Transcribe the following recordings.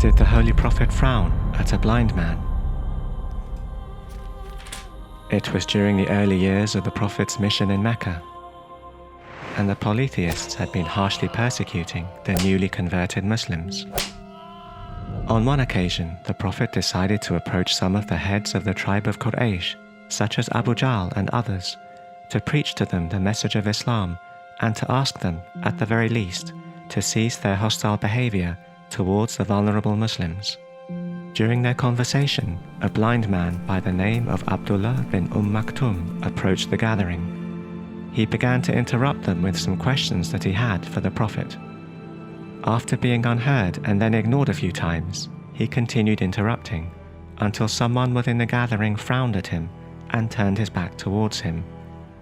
did the Holy Prophet frown at a blind man? It was during the early years of the Prophet's mission in Mecca, and the polytheists had been harshly persecuting the newly converted Muslims. On one occasion, the Prophet decided to approach some of the heads of the tribe of Quraysh, such as Abu Jahl and others, to preach to them the message of Islam and to ask them, at the very least, to cease their hostile behavior towards the vulnerable Muslims. During their conversation, a blind man by the name of Abdullah bin Maktum approached the gathering. He began to interrupt them with some questions that he had for the Prophet. After being unheard and then ignored a few times, he continued interrupting until someone within the gathering frowned at him and turned his back towards him.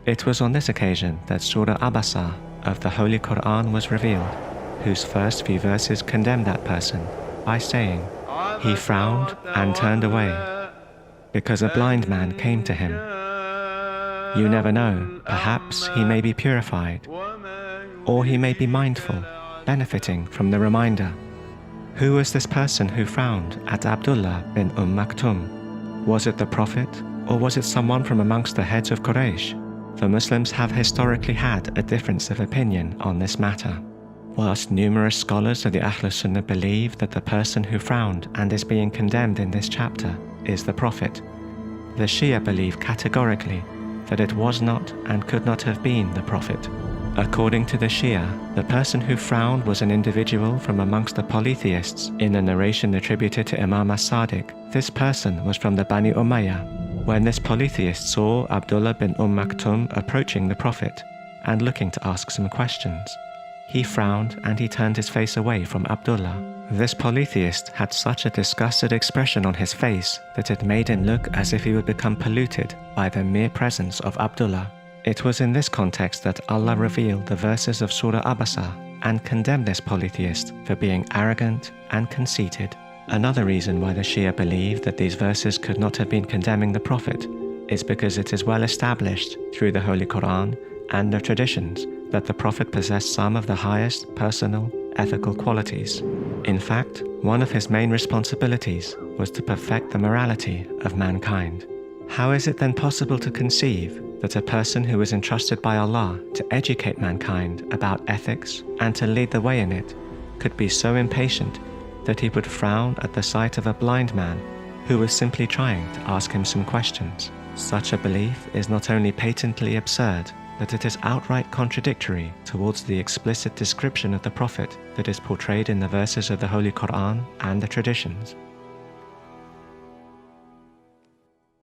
It was on this occasion that Surat Abasa of the Holy Quran was revealed, whose first few verses condemned that person by saying, "He frowned and turned away because a blind man came to him. You never know, perhaps he may be purified, or he may be mindful, benefiting from the reminder." Who was this person who frowned at Abdullah bin Maktum? Was it the Prophet, or was it someone from amongst the heads of Quraysh? The Muslims have historically had a difference of opinion on this matter. Whilst numerous scholars of the Ahl Sunnah believe that the person who frowned and is being condemned in this chapter is the Prophet, the Shia believe categorically that it was not and could not have been the Prophet. According to the Shia, the person who frowned was an individual from amongst the polytheists in a narration attributed to Imam as-Sadiq. This person was from the Bani Umayyah. When this polytheist saw Abdullah bin Maktum approaching the Prophet and looking to ask some questions, he frowned and he turned his face away from Abdullah. This polytheist had such a disgusted expression on his face that it made him look as if he would become polluted by the mere presence of Abdullah. It was in this context that Allah revealed the verses of Surah Abasa and condemned this polytheist for being arrogant and conceited. Another reason why the Shia believe that these verses could not have been condemning the Prophet is because it is well established through the Holy Quran and the traditions that the Prophet possessed some of the highest personal, ethical qualities. In fact, one of his main responsibilities was to perfect the morality of mankind. How is it then possible to conceive that a person who was entrusted by Allah to educate mankind about ethics and to lead the way in it could be so impatient that he would frown at the sight of a blind man who was simply trying to ask him some questions? Such a belief is not only patently absurd, but it is outright contradictory towards the explicit description of the Prophet that is portrayed in the verses of the Holy Quran and the traditions.